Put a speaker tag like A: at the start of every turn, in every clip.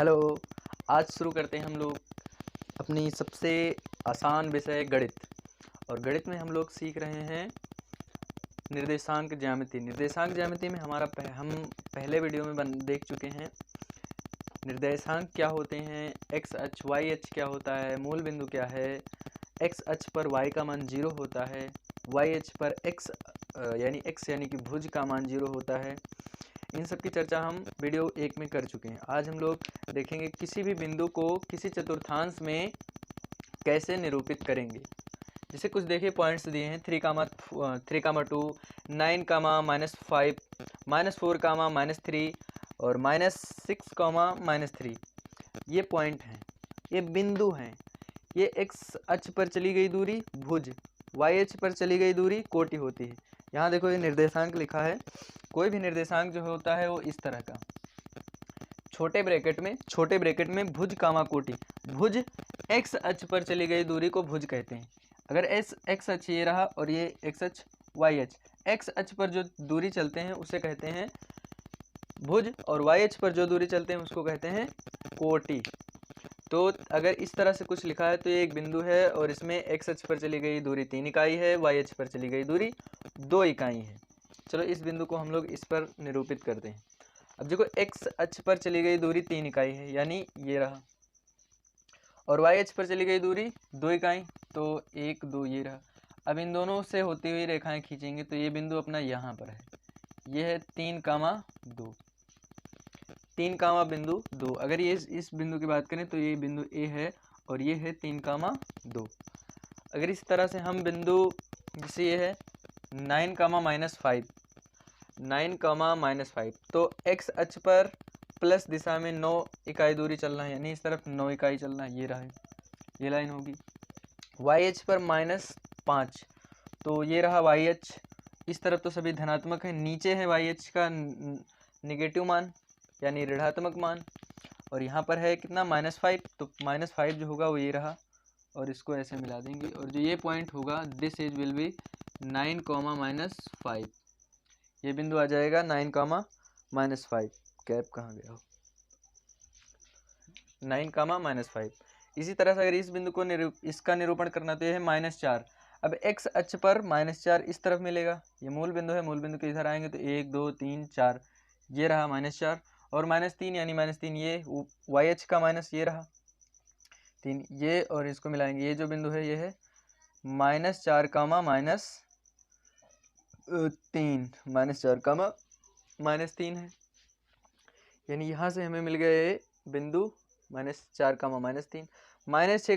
A: Hello. आज शुरू करते हैं हम लोग अपनी सबसे आसान विषय गणित। और गणित में हम लोग सीख रहे हैं निर्देशांक ज्यामिति। निर्देशांक ज्यामिति में हम पहले वीडियो में देख चुके हैं निर्देशांक क्या होते हैं, एक्स अक्ष वाई अक्ष क्या होता है, मूल बिंदु क्या है, एक्स अक्ष पर वाई का मान 0 होता है, वाई अक्ष पर एक्स यानी कि भुज का मान 0 होता है। इन सब की चर्चा हम वीडियो 1 में कर चुके हैं। आज हम लोग देखेंगे किसी भी बिंदु को किसी चतुर्थांश में कैसे निरूपित करेंगे। जैसे कुछ देखिए पॉइंट्स दिए हैं 3,2, 9,-5, -4, -3 और -6, -3। ये पॉइंट हैं, ये बिंदु हैं। ये एक्स अक्ष पर चली गई दूरी भुज, वाई अक्ष पर चली गई दूरी कोटि होती है। यहाँ देखो ये निर्देशांक लिखा है। कोई भी निर्देशांक जो होता है वो इस तरह का छोटे ब्रैकेट में भुज कामा कोटि। भुज एक्स अक्ष पर चली गई दूरी को भुज कहते हैं। अगर एक्स अक्ष ये रहा और ये एक्स अक्ष वाई अक्ष, एक्स अक्ष पर जो दूरी चलते हैं उसे कहते हैं भुज, और वाई अक्ष पर जो दूरी चलते हैं उसको कहते हैं कोटि। तो अगर इस तरह से कुछ लिखा है तो ये एक बिंदु है और इसमें एक्स अक्ष पर चली गई दूरी 3 इकाई है, वाई अक्ष पर चली गई दूरी 2 इकाई है। चलो इस बिंदु को हम लोग इस पर निरूपित करते हैं। अब देखो एक्स अक्ष पर चली गई दूरी 3 इकाई है यानी ये रहा, और वाई अक्ष पर चली गई दूरी 2 इकाई, तो 1 2 ये रहा। अब इन दोनों से होती हुई रेखाएं खींचेंगे तो ये बिंदु अपना यहाँ पर है, ये है 3,2, 3,2। अगर ये इस बिंदु की बात करें तो ये बिंदु ए है और ये है 3,2। अगर इस तरह से हम बिंदु जैसे ये है 9,-5, 9,-5, तो एक्स अक्ष पर प्लस दिशा में 9 इकाई दूरी चलना है यानी इस तरफ 9 इकाई चलना है, ये रहा है, ये लाइन होगी। वाई अक्ष पर -5, तो ये रहा वाई अक्ष। इस तरफ तो सभी धनात्मक है, नीचे है वाई अक्ष का निगेटिव मान यानी ऋणात्मक मान, और यहाँ पर है कितना -5, तो -5 जो होगा वो ये रहा, और इसको ऐसे मिला देंगे और जो ये पॉइंट होगा दिस इज विल बी 9,-5। ये बिंदु आ जाएगा 9,-5। कैप कहाँ गया हो, 9,-5। इसी तरह से अगर इस बिंदु को इसका निरूपण करना तो ये है -4। अब एक्स अक्ष पर -4 इस तरफ मिलेगा, ये मूल बिंदु है, मूल बिंदु के इधर आएंगे तो 1 2 3 4, ये रहा -4, और -3 यानी -3 ये वाई अक्ष का माइनस ये रहा 3, ये और इसको मिलाएंगे, ये जो बिंदु है ये है -4, -3 है, यानी यहाँ से हमें मिल गए बिंदु -4, -3, -6,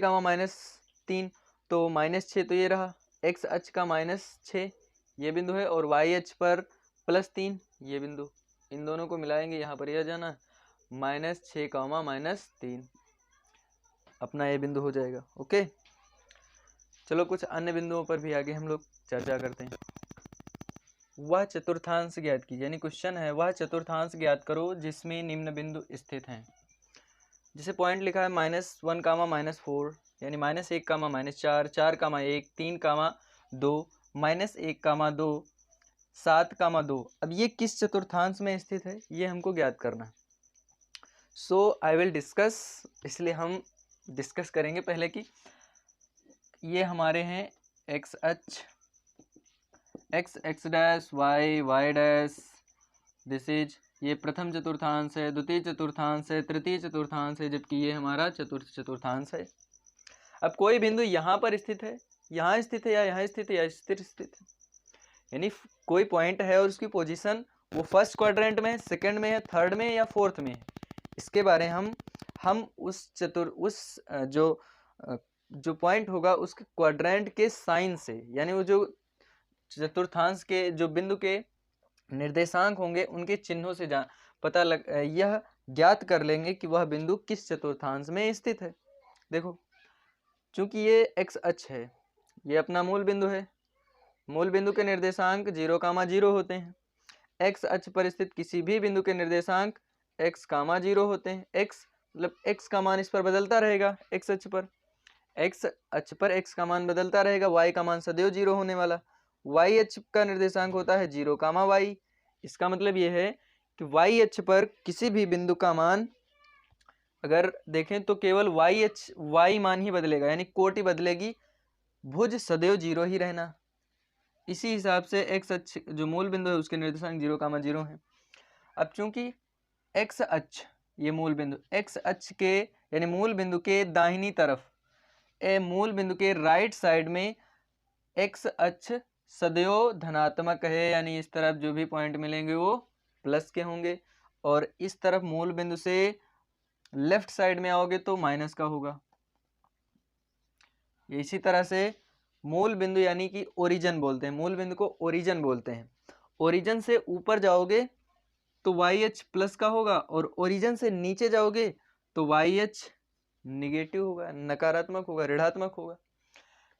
A: -3, तो -6 तो ये रहा एक्स अक्ष का -6 ये बिंदु है, और वाई अक्ष पर +3 ये बिंदु, इन दोनों को मिलाएंगे, यहाँ पर यह जाना -6, -3 अपना ये बिंदु हो जाएगा। ओके, चलो कुछ अन्य बिंदुओं पर भी आगे हम लोग चर्चा करते हैं। वह चतुर्थांश ज्ञात कीजिए, यानी क्वेश्चन है वह चतुर्थांश ज्ञात करो जिसमें निम्न बिंदु स्थित हैं। जैसे पॉइंट लिखा है -1, -4 यानी -1, -4, 4, 1, 3, 2, -1, 2, 7, 2। अब ये किस चतुर्थांश में स्थित है ये हमको ज्ञात करना है। सो आई विल डिस्कस, इसलिए हम डिस्कस करेंगे पहले कि ये हमारे हैं एक्स अक्ष, x dash y dash, this is ये प्रथम चतुर्थांश है, द्वितीय चतुर्थांश है, तृतीय चतुर्थांश है, जबकि ये हमारा चतुर्थ चतुर्थांश है। अब कोई बिंदु यहाँ पर स्थित है, यहाँ स्थित है, या यहाँ स्थित है, या स्थित है, यानी कोई पॉइंट है और उसकी पोजीशन वो फर्स्ट क्वाड्रेंट में है, सेकंड में है, थर्ड में या फोर्थ में है, इसके बारे हम उस जो पॉइंट होगा उसके क्वाड्रेंट के साइन से, यानी वो जो चतुर्थांश के जो बिंदु के निर्देशांक होंगे उनके चिन्हों से यह ज्ञात कर लेंगे कि वह बिंदु किस चतुर्थांश में स्थित है। देखो चूंकि ये एक्स अक्ष है, ये अपना मूल बिंदु है, मूल बिंदु के निर्देशांक 0, 0 होते हैं। एक्स अक्ष पर स्थित किसी भी बिंदु के निर्देशांक x, 0 होते हैं। x मतलब x का मान इस पर बदलता रहेगा, x अक्ष पर x का मान बदलता रहेगा, y का मान सदैव 0 होने वाला। y अक्ष का निर्देशांक होता है 0, y। इसका मतलब ये है कि y अक्ष पर किसी भी बिंदु का मान अगर देखें तो केवल वाई मान ही बदलेगा, यानी कोटि बदलेगी, भुज सदैव 0 ही रहना। इसी हिसाब से एक्स अक्ष जो मूल बिंदु है उसके निर्देशांक 0,0 है। अब चूंकि एक्स अक्ष, ये मूल बिंदु, एक्स अक्ष के यानी मूल बिंदु के दाहिनी तरफ, मूल बिंदु के राइट साइड में एक्स अक्ष सदैव धनात्मक है, यानी इस तरफ जो भी पॉइंट मिलेंगे वो प्लस के होंगे, और इस तरफ मूल बिंदु से लेफ्ट साइड में आओगे तो माइनस का होगा। इसी तरह से मूल बिंदु यानी कि ओरिजिन बोलते हैं, मूल बिंदु को ओरिजिन बोलते हैं। ओरिजिन से ऊपर जाओगे तो वाई एच प्लस का होगा, और ओरिजिन से नीचे जाओगे तो वाई एच निगेटिव होगा, नकारात्मक होगा, ऋणात्मक होगा।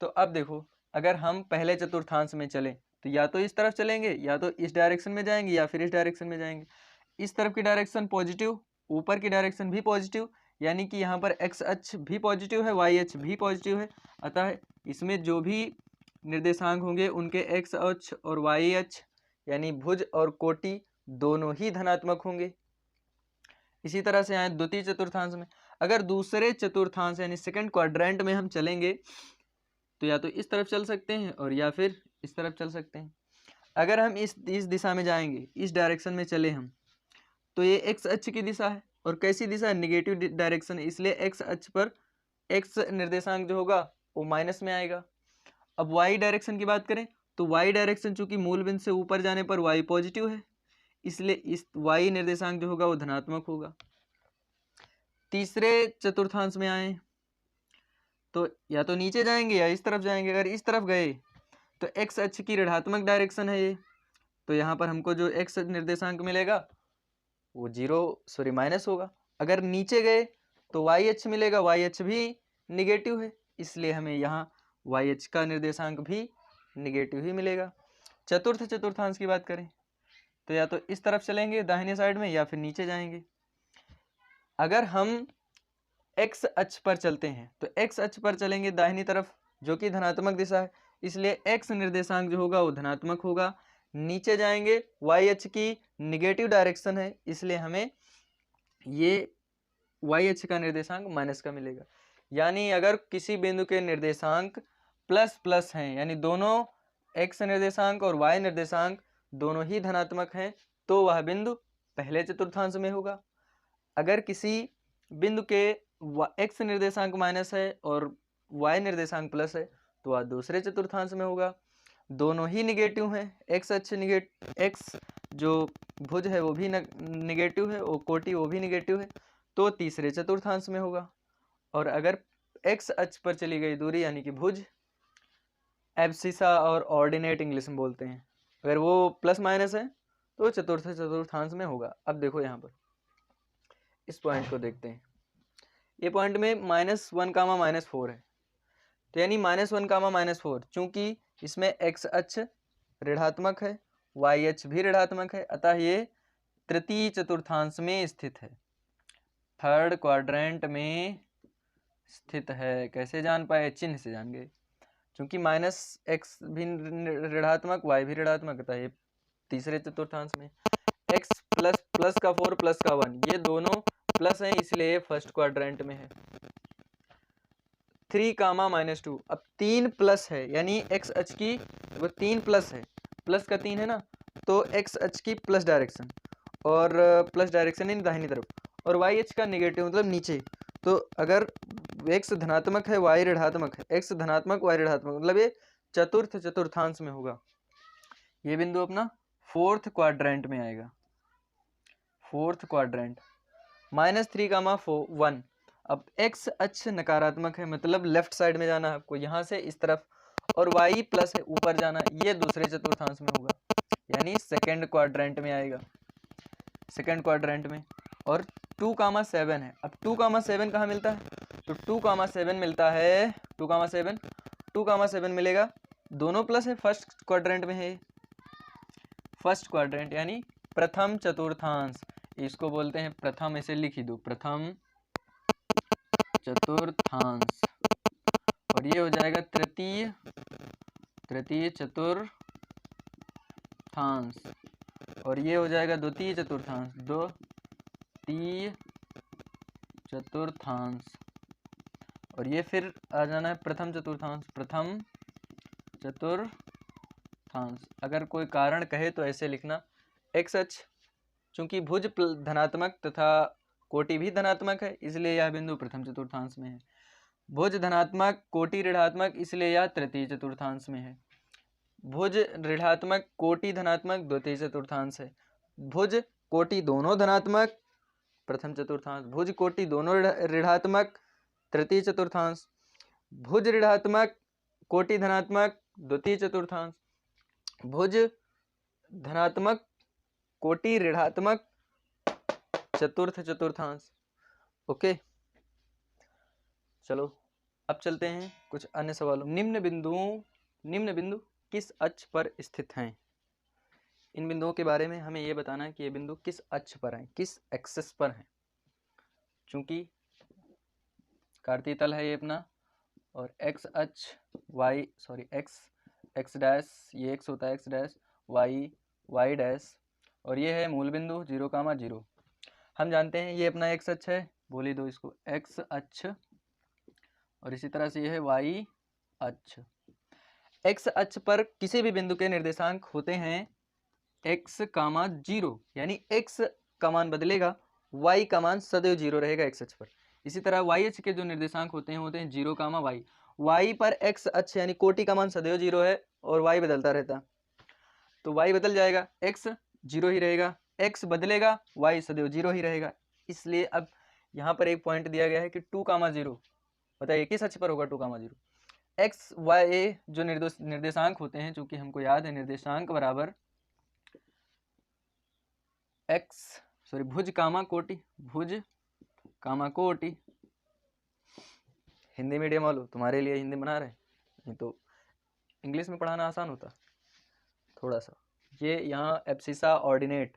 A: तो अब देखो, अगर हम पहले चतुर्थांश में चलें तो या तो इस तरफ चलेंगे, या तो इस डायरेक्शन में जाएंगे, या फिर इस डायरेक्शन में जाएंगे। इस तरफ की डायरेक्शन पॉजिटिव, ऊपर की डायरेक्शन भी पॉजिटिव, यानी कि यहाँ पर एक्स अक्ष भी पॉजिटिव है, वाई अक्ष भी पॉजिटिव है। अतः इसमें जो भी निर्देशांक होंगे उनके एक्स अक्ष और वाई अक्ष यानी भुज और कोटि दोनों ही धनात्मक होंगे। इसी तरह से आए द्वितीय चतुर्थांश में, अगर दूसरे चतुर्थांश यानी सेकंड क्वाड्रेंट में हम चलेंगे तो या तो इस तरफ चल सकते हैं और या फिर इस तरफ चल सकते हैं। अगर हम इस दिशा में जाएंगे, इस डायरेक्शन में चले हम, तो ये एक्स अक्ष की दिशा है, और कैसी दिशा है, निगेटिव डायरेक्शन है, इसलिए एक्स अक्ष पर एक्स निर्देशांक जो होगा वो माइनस में आएगा। अब वाई डायरेक्शन की बात करें तो वाई डायरेक्शन चूंकि मूल बिंदु से ऊपर जाने पर वाई पॉजिटिव है, इसलिए इस वाई निर्देशांक जो होगा वो धनात्मक होगा। तीसरे चतुर्थांश में आए तो या तो नीचे जाएंगे या इस तरफ जाएंगे। अगर इस तरफ गए तो एक्स अक्ष की ऋणात्मक डायरेक्शन है ये, तो यहाँ पर हमको जो एक्स निर्देशांक मिलेगा वो माइनस होगा। अगर नीचे गए तो वाई अक्ष मिलेगा, वाई अक्ष भी निगेटिव है, इसलिए हमें यहाँ वाई अक्ष का निर्देशांक भी निगेटिव ही मिलेगा। चतुर्थ चतुर्थांश की बात करें तो या तो इस तरफ चलेंगे दाहिने साइड में, या फिर नीचे जाएंगे। अगर हम एक्स अक्ष पर चलते हैं तो एक्स अक्ष पर चलेंगे दाहिनी तरफ, जो कि धनात्मक दिशा है, इसलिए एक्स निर्देशांक जो होगा वो धनात्मक होगा। नीचे जाएंगे, वाई अक्ष की निगेटिव डायरेक्शन है, इसलिए हमें ये वाई अक्ष का निर्देशांक माइनस का मिलेगा। यानी अगर किसी बिंदु के निर्देशांक प्लस प्लस हैं, यानी दोनों एक्स निर्देशांक और वाई निर्देशांक दोनों ही धनात्मक हैं, तो वह बिंदु पहले चतुर्थांश में होगा। अगर किसी बिंदु के एक्स निर्देशांक माइनस है और वाई निर्देशांक प्लस है तो वह दूसरे चतुर्थांश में होगा। दोनों ही निगेटिव हैं, एक्स अक्ष एक्स जो भुज है वो भी निगेटिव है और कोटि वो भी निगेटिव है, तो तीसरे चतुर्थांश में होगा। और अगर एक्स अक्ष पर चली गई दूरी यानी कि भुज, एब्सिसा और ऑर्डिनेट इंग्लिश में बोलते हैं, अगर वो प्लस माइनस है तो चतुर्थांश में होगा। अब देखो यहाँ पर इस पॉइंट को देखते हैं, ये पॉइंट में -1, -4 है, तो यानी -1, -4, चूंकि इसमें एक्स अक्ष ऋणात्मक है, वाई अक्ष भी ऋणात्मक है, अतः ये तृतीय चतुर्थांश में स्थित है, थर्ड क्वाड्रेंट में स्थित है। कैसे जान पाए, चिन्ह से जान गए, चूंकि -x भी ऋणात्मक, वाई भी ऋणात्मक, अतः ये तीसरे चतुर्थांश में। x प्लस का 4 प्लस का 1 ये दोनों प्लस हैं, इसलिए फर्स्ट क्वाड्रेंट में है। 3, -2, अब 3 प्लस है, यानी एक्स अक्ष की वो 3 प्लस है, प्लस का 3 है ना, तो एक्स अक्ष की प्लस डायरेक्शन, और प्लस डायरेक्शन इन दाहिनी तरफ, और वाई अक्ष का निगेटिव मतलब नीचे। तो अगर एक्स धनात्मक है वाई ऋणात्मक है, एक्स धनात्मक वाई ऋणात्मक, मतलब ये चतुर्थ चतुर्थांश में होगा। ये बिंदु अपना फोर्थ क्वाड्रेंट में आएगा, फोर्थ क्वाड्रेंट। -3, 1, अब एक्स अक्ष नकारात्मक है, मतलब लेफ्ट साइड में जाना है आपको, यहाँ से इस तरफ, और वाई प्लस है ऊपर जाना, ये दूसरे चतुर्थांश में होगा, यानी सेकंड क्वाड्रेंट में आएगा, सेकंड क्वाड्रेंट में। और 2, 7 है, अब 2, 7 कहाँ मिलता है, तो 2, 7 मिलता है, 2, 7 मिलेगा, दोनों प्लस है, फर्स्ट क्वाड्रेंट में है, फर्स्ट क्वाड्रेंट यानी प्रथम चतुर्थांश, इसको बोलते हैं प्रथम, इसे लिख ही दो, प्रथम चतुर्थांश। और ये हो जाएगा तृतीय चतुर्थांश, और ये हो जाएगा द्वितीय चतुर्थांश, द्वितीय चतुर्थांश, और ये फिर आ जाना है प्रथम चतुर्थांश, प्रथम चतुर्थांश। अगर कोई कारण कहे तो ऐसे लिखना, एक्स अक्ष चूंकि भुज धनात्मक तथा कोटि भी धनात्मक है इसलिए यह बिंदु प्रथम चतुर्थांश में है। भुज धनात्मक कोटि ऋणात्मक इसलिए यह तृतीय चतुर्थांश में है। भुज ऋणात्मक कोटि धनात्मक द्वितीय चतुर्थांश है। भुज कोटि दोनों धनात्मक प्रथम चतुर्थांश, भुज कोटि दोनों ऋणात्मक तृतीय चतुर्थांश, भुज ऋणात्मक कोटि धनात्मक द्वितीय चतुर्थांश, भुज धनात्मक कोटि ऋणात्मक चतुर्थ चतुर्थांश। ओके, चलो अब चलते हैं कुछ अन्य सवालों। निम्न बिंदु किस अक्ष पर स्थित हैं? इन बिंदुओं के बारे में हमें यह बताना है कि ये बिंदु किस अक्ष पर हैं, किस एक्सिस पर हैं। चूंकि कार्तीय तल है ये अपना, और एक्स अक्ष एक्स डैश, ये एक्स होता है, एक्स डैश, वाई डैश, और ये है मूल बिंदु 0,0। हम जानते हैं ये अपना एक्स अक्ष है, बोल ही दो इसको एक्स अक्ष, और इसी तरह से ये है वाई अक्ष। एक्स अक्ष पर किसी भी बिंदु के निर्देशांक होते हैं x, 0, यानी x का मान बदलेगा, y का मान सदैव 0 रहेगा x अक्ष पर। इसी तरह y अक्ष के जो निर्देशांक होते हैं 0, y। y पर x अक्ष यानी कोटि का मान सदैव 0 है और y बदलता रहता, तो y बदल जाएगा, x 0 ही रहेगा, x बदलेगा, y सदैव 0 ही रहेगा। इसलिए अब यहाँ पर एक पॉइंट दिया गया है कि 2,0, बताइए किस अक्ष पर होगा 2,0? x, y जो निर्देशांक होते हैं, चूंकि हमको याद है निर्देशांक बराबर भुज कामा कोटि। हिंदी मीडियम वालों, तुम्हारे लिए हिंदी बना रहे, नहीं तो इंग्लिश में पढ़ाना आसान होता थोड़ा सा। ये यहाँ एब्सिसा ऑर्डिनेट,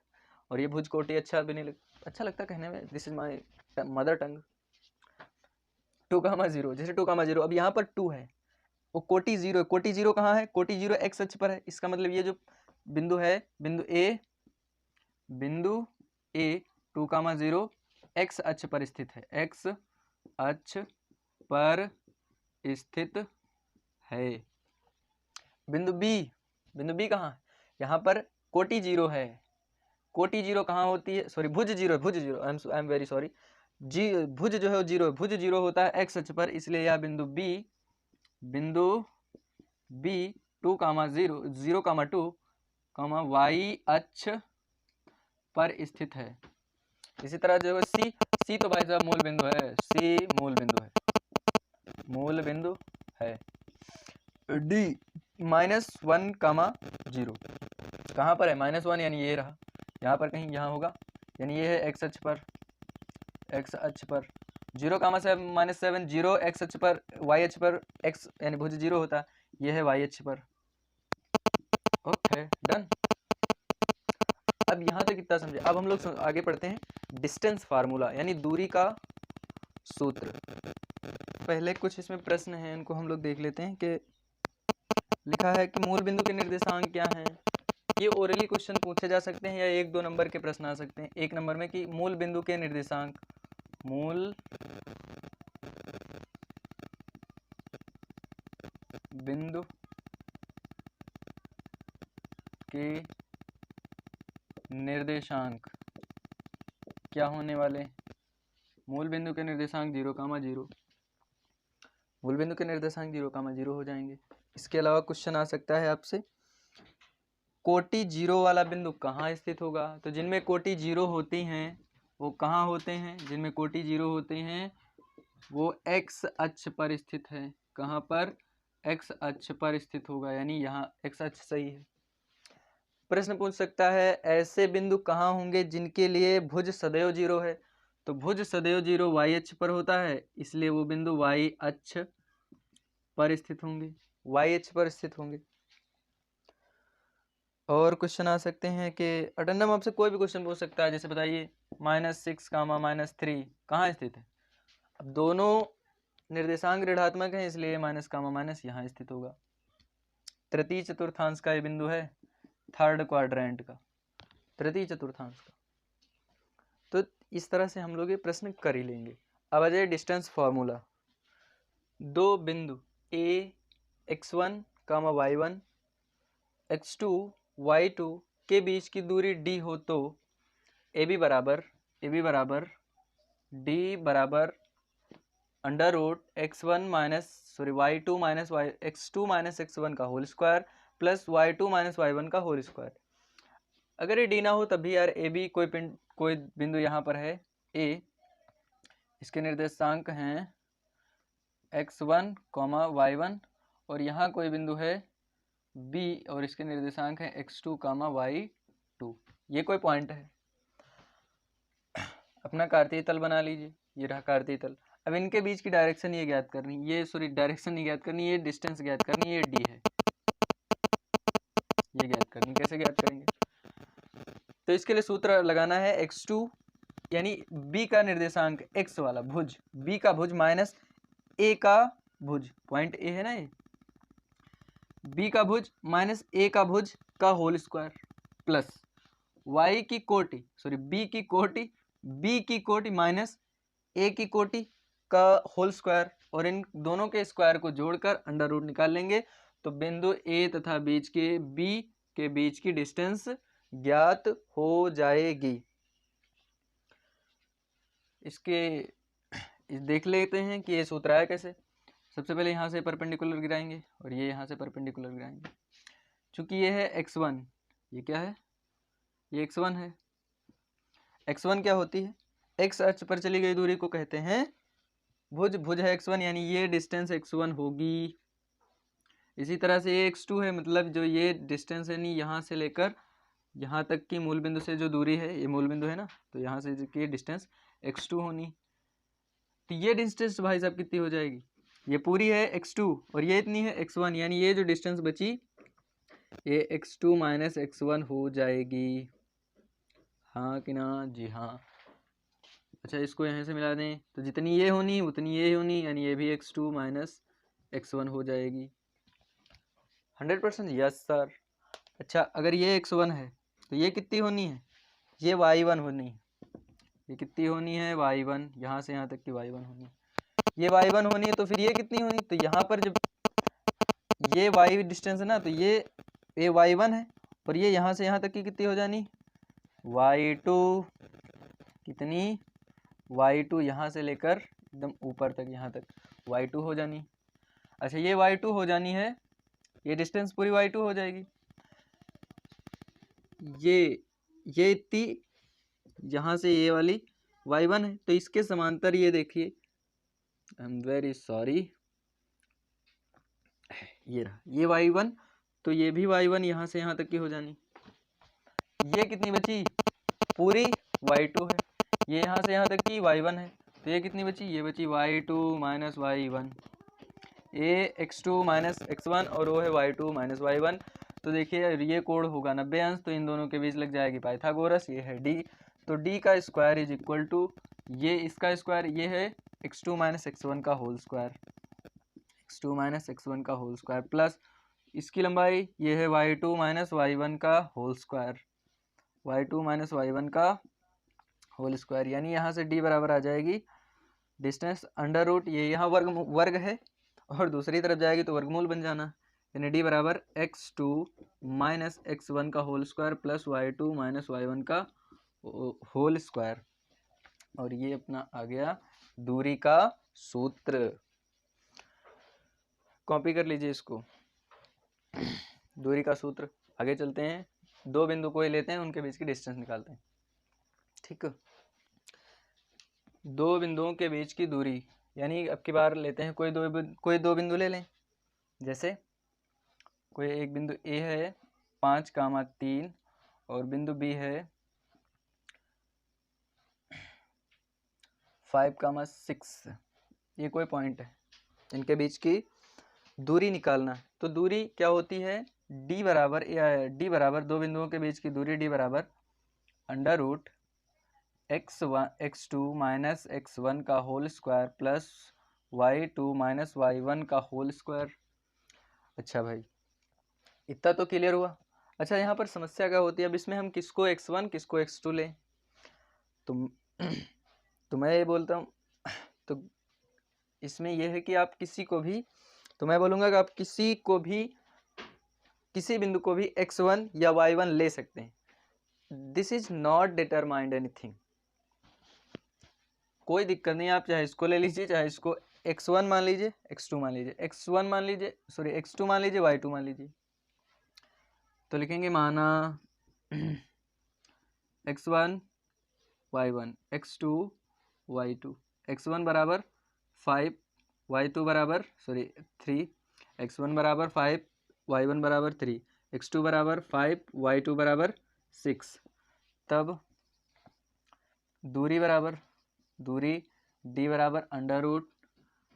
A: और ये भुज कोटि अच्छा भी नहीं अच्छा लगता कहने में, this is my mother tongue. 2,0, जैसे 2,0, अब यहाँ पर 2 है, वो कोटि 0, कोटि 0 कहाँ है? कोटि 0 एक्स अक्ष पर है। इसका मतलब ये जो बिंदु है, बिंदु ए 2,0 एक्स अक्ष पर स्थित है, एक्स अक्ष पर स्थित है। बिंदु बी कहाँ है? यहाँ पर कोटि 0 है, कोटि 0 कहाँ होती है? Sorry, Bhuj 0, I am very sorry, Bhuj जो है 0, भुज 0 होता है एक्स अक्ष पर, इसलिए यह बिंदु बी 2,0, 0,2, वाई अक्ष पर स्थित है। इसी तरह जो है सी तो भाई साहब मूल बिंदु है, सी मूल बिंदु है। डी -1, 0 कहाँ पर है? -1 यानी ये रहा, यहाँ पर कहीं यहाँ होगा, यानी ये है एक्स अक्ष पर, 0,7 0 एक्स अक्ष पर, वाई अक्ष पर एक्स यानी भुज 0 होता, ये है वाई अक्ष पर। Okay done. अब यहाँ तक कितना समझे? अब हम लोग आगे पढ़ते हैं डिस्टेंस फार्मूला, यानी दूरी का सूत्र। पहले कुछ इसमें प्रश्न हैं, इनको हम लोग देख लेते हैं। कि लिखा है कि मूल बिंदु के निर्देशांक क्या हैं। ये ओरली क्वेश्चन पूछे जा सकते हैं या 1-2 नंबर के प्रश्न आ सकते हैं। 1 नंबर में कि मूल बिंदु के निर्देशांक, मूल बिंदु के निर्देशांक क्या होने वाले? मूल बिंदु के निर्देशांक 0,0, मूल बिंदु के निर्देशांक 0,0 हो जाएंगे। इसके अलावा क्वेश्चन आ सकता है आपसे, कोटि 0 वाला बिंदु कहाँ स्थित होगा? तो जिनमें कोटि 0 होती हैं वो कहाँ होते हैं? जिनमें कोटि 0 होते हैं वो एक्स अक्ष पर स्थित है। कहाँ पर? एक्स अक्ष पर स्थित होगा, यानी यहाँ एक्स अक्ष सही है। प्रश्न पूछ सकता है ऐसे बिंदु कहाँ होंगे जिनके लिए भुज सदैव 0 है? तो भुज सदैव 0 वाई अक्ष पर होता है, इसलिए वो बिंदु वाई अक्ष पर स्थित होंगे, वाई अक्ष पर स्थित होंगे। और क्वेश्चन आ सकते हैं कि अटेंडम आपसे कोई भी क्वेश्चन पूछ सकता है, जैसे बताइए -6, -3 कहाँ स्थित है? अब दोनों निर्देशांक ऋणात्मक है, इसलिए माइनस यहाँ स्थित होगा। तृतीय चतुर्थांश का ये बिंदु है, थर्ड क्वाड्रेंट का, तृतीय चतुर्थांश का। तो इस तरह से हम लोग ये प्रश्न कर ही लेंगे। अब आ जाए डिस्टेंस फार्मूला। दो बिंदु ए x1 कामा y1 x2 y2 के बीच की दूरी d हो तो ए बी बराबर d बराबर under root x2 minus x1 का whole square plus y2 minus y1 का होल स्क्वायर। अगर ये डी ना हो तब भी यार ए बी कोई बिंदु यहाँ पर है ए, इसके निर्देशांक हैं x1 कॉमा y1 और यहाँ कोई बिंदु है बी और इसके निर्देशांक हैं x2 कामा y2। ये कोई पॉइंट है, अपना कार्तीय तल बना लीजिए, ये रहा कार्तीय तल। अब इनके बीच की डायरेक्शन ये ज्ञात करनी, ये सॉरी डायरेक्शन नहीं ज्ञात करनी, ये डिस्टेंस ज्ञात करनी, ये डी है, ये ज्ञात करनी। कैसे ज्ञात करेंगे? तो इसके लिए सूत्र लगाना है x2 यानी b का निर्देशांक x वाला भुज, b का भुज माइनस a का भुज, पॉइंट a है ना ये, b का भुज माइनस a का भुज का होल स्क्वायर प्लस y की कोटि सॉरी b की कोटि माइनस a की कोटि का होल स्क्वायर और इन दोनों के स्क्वायर को जोड़कर अंडर रूट निकाल लेंगे तो बिंदु a तथा बीच के b के बीच की डिस्टेंस ज्ञात हो जाएगी। इसके देख लेते हैं कि ये सूत्र आया कैसे। सबसे पहले यहाँ से परपेंडिकुलर गिराएंगे और ये यहाँ से परपेंडिकुलर गिराएंगे। चूंकि ये है x1, ये क्या है? ये x1 है। x1 क्या होती है? x अक्ष पर चली गई दूरी को कहते हैं भुज, भुज है x1 यानी ये डिस्टेंस x1 होगी। इसी तरह से ये x2 है, मतलब जो ये डिस्टेंस है नहीं यहाँ से लेकर यहाँ तक की मूल बिंदु से जो दूरी है, ये मूल बिंदु है ना, तो यहाँ से की डिस्टेंस x2 होनी। तो ये डिस्टेंस भाई साहब कितनी हो जाएगी? ये पूरी है x2 और ये इतनी है x1 यानी ये जो डिस्टेंस बची ये x2 माइनस x1 हो जाएगी। हाँ कि ना? जी हाँ। अच्छा, इसको यहाँ से मिला दें तो जितनी ये होनी उतनी ये होनी यानी ये भी x2 माइनस x1 हो जाएगी। 100% यस सर। अच्छा, अगर ये x1 है तो ये कितनी होनी है? ये y1 होनी है। ये कितनी होनी है? y1, यहाँ से यहाँ तक की y1 होनी है। ये y1 होनी है तो फिर ये कितनी होनी? तो यहाँ पर जब ये y डिस्टेंस है ना तो ये y1 है और ये यहाँ से यहाँ तक की कितनी हो जानी? y2। कितनी? y2 यहाँ से लेकर एकदम ऊपर तक यहाँ तक y2 हो जानी। अच्छा, ये y2 हो जानी है, ये डिस्टेंस पूरी y2 हो जाएगी। ये इतनी यहाँ से ये वाली y1 है तो इसके समांतर ये देखिए, आई एम वेरी सॉरी, ये रहा ये y1 तो ये भी y1 यहाँ से यहाँ तक की हो जानी। ये कितनी बची? पूरी y2 है। ये यहाँ से यहाँ तक की y1 है तो ये कितनी बची? ये बची y2 माइनस y1। ये x2 माइनस x1 और वो है y2 माइनस y1। तो देखिए ये कोण होगा 90 अंश तो इन दोनों के बीच लग जाएगी पाइथागोरस। ये है d, तो d का स्क्वायर इज इक्वल टू ये इसका स्क्वायर, ये है x2 माइनस x1 का whole square, x2 minus x1 का होल स्क्वायर प्लस इसकी लंबाई ये है y2 माइनस y1 का whole square, y2 minus y1 का होल स्क्वायर यानी यहाँ से d बराबर आ जाएगी डिस्टेंस अंडर रूट, ये यहाँ वर्ग है और दूसरी तरफ जाएगी तो वर्गमूल बन जाना, यानी d बराबर x2 माइनस x1 का whole square plus y2 minus y1 का होल स्क्वायर। और ये अपना आ गया दूरी का सूत्र। कॉपी कर लीजिए इसको, दूरी का सूत्र। आगे चलते हैं, दो बिंदु कोई लेते हैं, उनके बीच की डिस्टेंस निकालते हैं। ठीक है, दो बिंदुओं के बीच की दूरी यानी अब की बार लेते हैं कोई दो बिंदु ले लें। जैसे कोई एक बिंदु ए है 5,3 और बिंदु बी है 5,6। ये कोई पॉइंट है, इनके बीच की दूरी निकालना है। तो दूरी क्या होती है? d बराबर दो बिंदुओं के बीच की दूरी d बराबर under root x2 minus x1 का whole square plus y2 minus y1 का होल स्क्वायर। अच्छा भाई, इतना तो क्लियर हुआ। अच्छा, यहाँ पर समस्या क्या होती है? अब इसमें हम किसको x1 किसको x2 लें? तो मैं ये बोलता हूँ तो इसमें यह है कि आप किसी को भी, तो मैं बोलूँगा कि आप किसी को भी, किसी बिंदु को भी x1 या y1 ले सकते हैं। This is not determined anything, कोई दिक्कत नहीं, आप चाहे इसको ले लीजिए, चाहे इसको x1 मान लीजिए, x2 मान लीजिए, x1 मान लीजिए, सॉरी x2 मान लीजिए, y2 मान लीजिए। तो लिखेंगे माना x1 y1, x2 y2, x1 बराबर 5, y2 बराबर 3, x1 बराबर 5, y1 बराबर 3, x2 बराबर 5, y2 बराबर 6। तब दूरी d बराबर अंडर रूट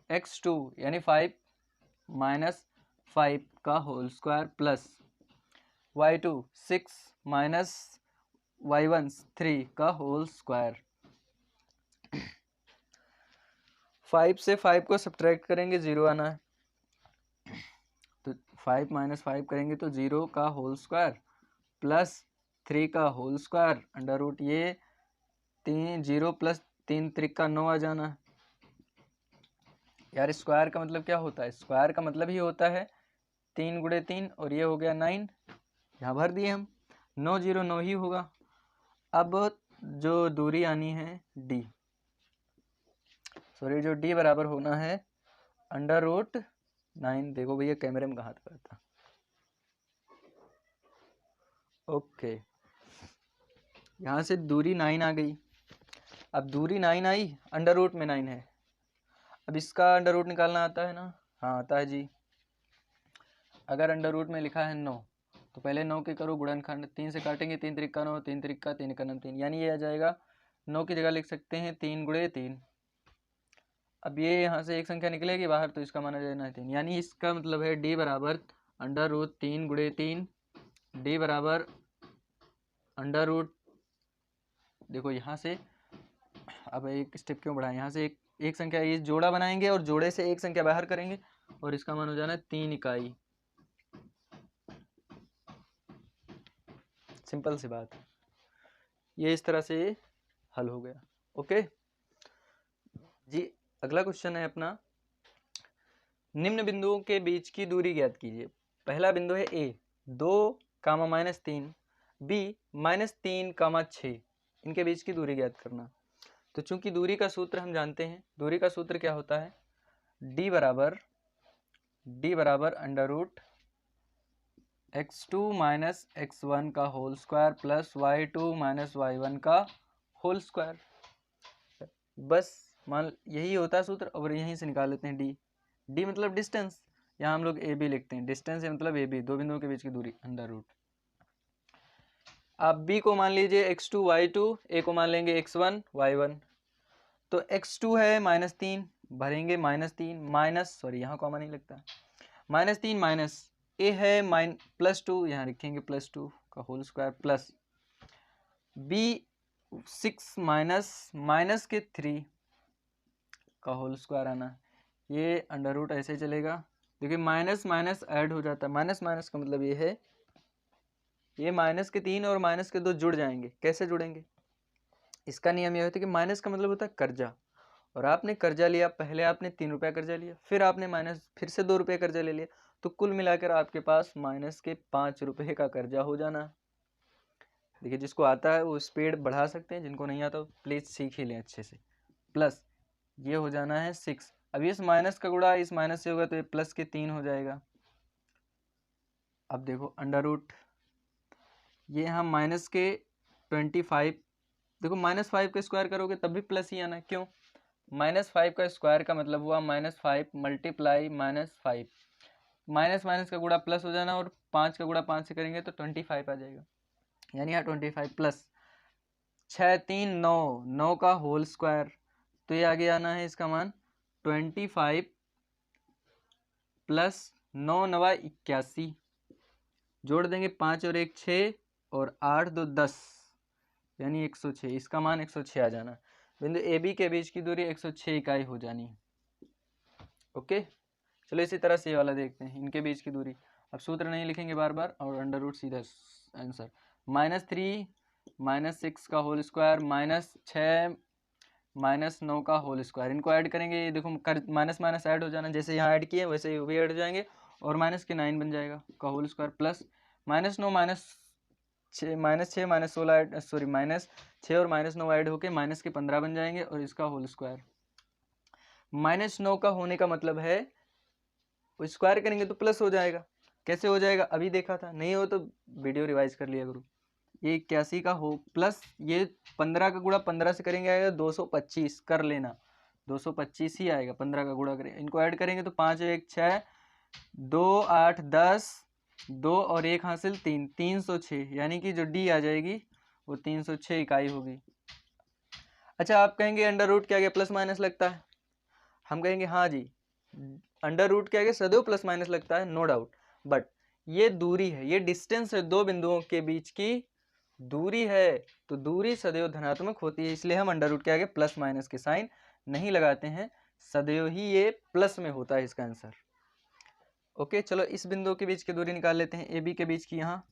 A: x2 यानी 5 माइनस 5 का whole square plus y2 6 minus y1 3 का होल स्क्वायर। 5 से 5 को सब्ट्रैक्ट करेंगे 0 आना है, तो 5 माइनस 5 करेंगे तो 0 का होल स्क्वायर प्लस 3 का होल स्क्वायर अंडर रूट ये 3 0 प्लस 3 त्रिका 9 आ जाना है। यार स्क्वायर का मतलब क्या होता है? स्क्वायर का मतलब ही होता है 3 गुणे 3 और ये हो गया 9, यहाँ भर दिए हम, 9 0 9 ही होगा। अब जो दूरी आनी है d, सॉरी जो d बराबर होना है अंडर रूट 9, देखो भैया कैमरे में कहाँ तक आता, ओके, यहाँ से दूरी 9 आ गई। अब दूरी 9 आई, अंडर रूट में 9 है, अब इसका अंडर रूट निकालना आता है ना? हाँ आता है जी। अगर अंडर रूट में लिखा है 9 तो पहले 9 के करो गुणनखंड, 3 से काटेंगे 3 त्रिका 9, 3 त्रिका 3 का 3, यानी ये आ जाएगा 9 की जगह लिख सकते हैं 3 गुणे 3। अब ये यहाँ से एक संख्या निकलेगी बाहर तो इसका माना जाएगा 3, यानी इसका मतलब है d बराबर अंडर रूट 3 गुणे 3, d बराबर अंडर रूट, देखो यहाँ से अब एक स्टेप क्यों बढ़ाएं, यहाँ से एक संख्या ये जोड़ा बनाएंगे और जोड़े से एक संख्या बाहर करेंगे और इसका मान हो जाना है 3 इकाई। सिंपल सी बात, ये इस तरह से हल हो गया। ओके जी, अगला क्वेश्चन है अपना, निम्न बिंदुओं के बीच की दूरी ज्ञात कीजिए। पहला बिंदु है a 2 कामा -3, b -3 कामा 6, इनके बीच की दूरी ज्ञात करना। तो चूंकि दूरी का सूत्र हम जानते हैं, दूरी का सूत्र क्या होता है, d बराबर under root x2 minus x1 का whole square plus y2 minus y1 का होल स्क्वायर। बस मान यही होता है सूत्र, और यहीं से निकाल लेते हैं d मतलब डिस्टेंस, यहाँ हम लोग ए बी लिखते हैं, डिस्टेंस मतलब ए बी, दो बिंदुओं के बीच की दूरी अंडर रूट। आप b को मान लीजिए x2 y2, a को मान लेंगे x1 y1। तो x2 है -3, भरेंगे -3 माइनस, सॉरी यहाँ कॉमा नहीं लगता, -3 माइनस a है +2, यहाँ लिखेंगे +2 का whole square plus b 6 minus के 3 का होल स्क्वायर आना, ये अंडर रूट ऐसे चलेगा। देखिए माइनस माइनस ऐड हो जाता है, माइनस माइनस का मतलब ये है ये माइनस के 3 और माइनस के 2 जुड़ जाएंगे। कैसे जुड़ेंगे? इसका नियम यह होता है कि माइनस का मतलब होता है कर्जा, और आपने कर्जा लिया, पहले आपने 3 रुपया कर्जा लिया, फिर आपने फिर से 2 रुपये कर्जा ले लिया, तो कुल मिलाकर आपके पास माइनस के 5 रुपये का कर्जा हो जाना। देखिए जिसको आता है वो स्पीड बढ़ा सकते हैं, जिनको नहीं आता प्लीज सीख ही लें अच्छे से। प्लस ये हो जाना है 6, अब इस माइनस का गुणा इस माइनस से होगा तो ये प्लस के 3 हो जाएगा। अब देखो अंडर रूट, ये यहाँ माइनस के 25, देखो -5 का स्क्वायर करोगे तब भी प्लस ही आना, क्यों? -5 का स्क्वायर का मतलब हुआ -5 मल्टीप्लाई -5, माइनस माइनस का गुणा प्लस हो जाना, और 5 का गुणा 5 से करेंगे तो 25 आ जाएगा, यानी यहाँ 25 प्लस 6 3 9, 9 का होल स्क्वायर, तो ये आगे आना है इसका मान 25 प्लस 9 9 81, जोड़ देंगे 5 और 1 6 और 8 2 10, यानी 106, इसका मान 106 आ जाना। बिंदु ए बी के बीच की दूरी 106 इकाई हो जानी। ओके चलो इसी तरह से ये वाला देखते हैं, इनके बीच की दूरी। अब सूत्र नहीं लिखेंगे बार बार, और अंडर रूट सीधा आंसर, -3 -6 का होल स्क्वायर -6 -9 का होल स्क्वायर। इनको ऐड करेंगे, ये देखो माइनस माइनस ऐड हो जाना, जैसे यहाँ ऐड किए वैसे ये भी ऐड हो जाएंगे और माइनस के 9 बन जाएगा का whole square plus -9 -6 -16 add sorry -6 और -9 ऐड होके माइनस के 15 बन जाएंगे और इसका होल स्क्वायर। -9 का होने का मतलब है स्क्वायर करेंगे तो प्लस हो जाएगा। कैसे हो जाएगा अभी देखा था, नहीं हो तो वीडियो रिवाइज कर लिया करो। ये 81 का हो प्लस ये 15 का गुणा 15 से करेंगे आएगा 225, कर लेना 225 ही आएगा। 15 का गुणा करेंगे, इनको ऐड करेंगे तो 5 1 6 2 8 10 2 और 1 हासिल 3 306, यानी कि जो डी आ जाएगी वो 306 इकाई होगी। अच्छा आप कहेंगे अंडर रूट के आगे प्लस माइनस लगता है, हम कहेंगे हाँ जी अंडर रूट के आगे सदैव प्लस माइनस लगता है, नो डाउट, बट ये दूरी है, ये डिस्टेंस है, दो बिंदुओं के बीच की दूरी है, तो दूरी सदैव धनात्मक होती है, इसलिए हम अंडर रूट के आगे प्लस माइनस के साइन नहीं लगाते हैं, सदैव ही ये प्लस में होता है इसका आंसर। ओके चलो इस बिंदु के बीच की दूरी निकाल लेते हैं, ए बी के बीच की, यहाँ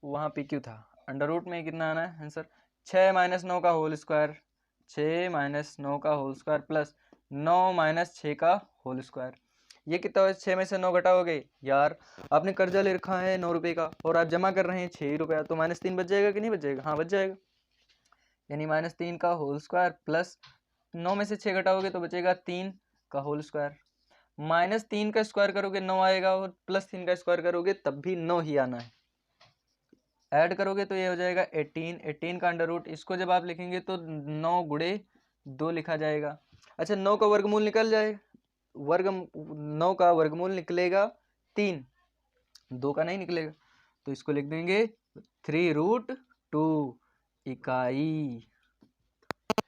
A: वहाँ पी क्यू था, अंडर रूट में कितना आना है आंसर 6 -9 का होल स्क्वायर, 6 -9 का होल स्क्वायर प्लस 9 - 6 का होल स्क्वायर। ये कितना है 6 में से 9 घटाओगे, यार आपने कर्जा ले रखा है 9 रुपये का और आप जमा कर रहे हैं 6 रुपया, तो -3 बच जाएगा कि नहीं बच जाएगा, हाँ बच जाएगा, यानी -3 का होल स्क्वायर प्लस 9 में से 6 घटाओगे तो बचेगा 3 का होल स्क्वायर, -3 का स्क्वायर करोगे 9 आएगा और +3 का स्क्वायर करोगे तब भी 9 ही आना है, ऐड करोगे तो ये हो जाएगा 18 का अंडर रूट, इसको जब आप लिखेंगे तो 9 गुणे 2 लिखा जाएगा। अच्छा 9 का वर्गमूल निकल जाएगा, 9 का वर्गमूल निकलेगा 3, 2 का नहीं निकलेगा, तो इसको लिख देंगे 3√2 इकाई,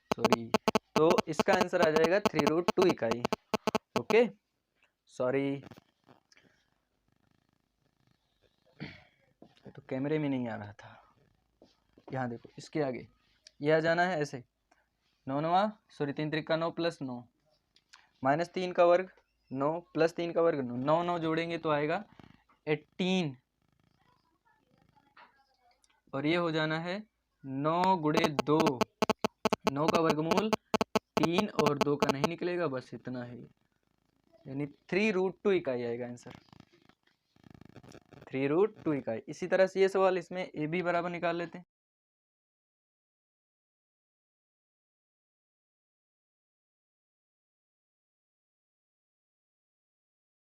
A: सॉरी, तो इसका आंसर आ जाएगा 3√2 इकाई। ओके सॉरी, तो कैमरे में नहीं आ रहा था, यहाँ देखो इसके आगे ये आ जाना है ऐसे, 9 9 सॉरी 3 3 9 + 9 -3 का वर्ग 9 + 3 का वर्ग 9, 9 9 जोड़ेंगे तो आएगा 18 और ये हो जाना है 9 गुणे 2, 9 का वर्गमूल 3 और 2 का नहीं निकलेगा, बस इतना ही, यानी 3√2 इकाई आएगा आंसर, 3√2 इकाई। इसी तरह से ये सवाल इसमें ए बी बराबर निकाल लेते हैं।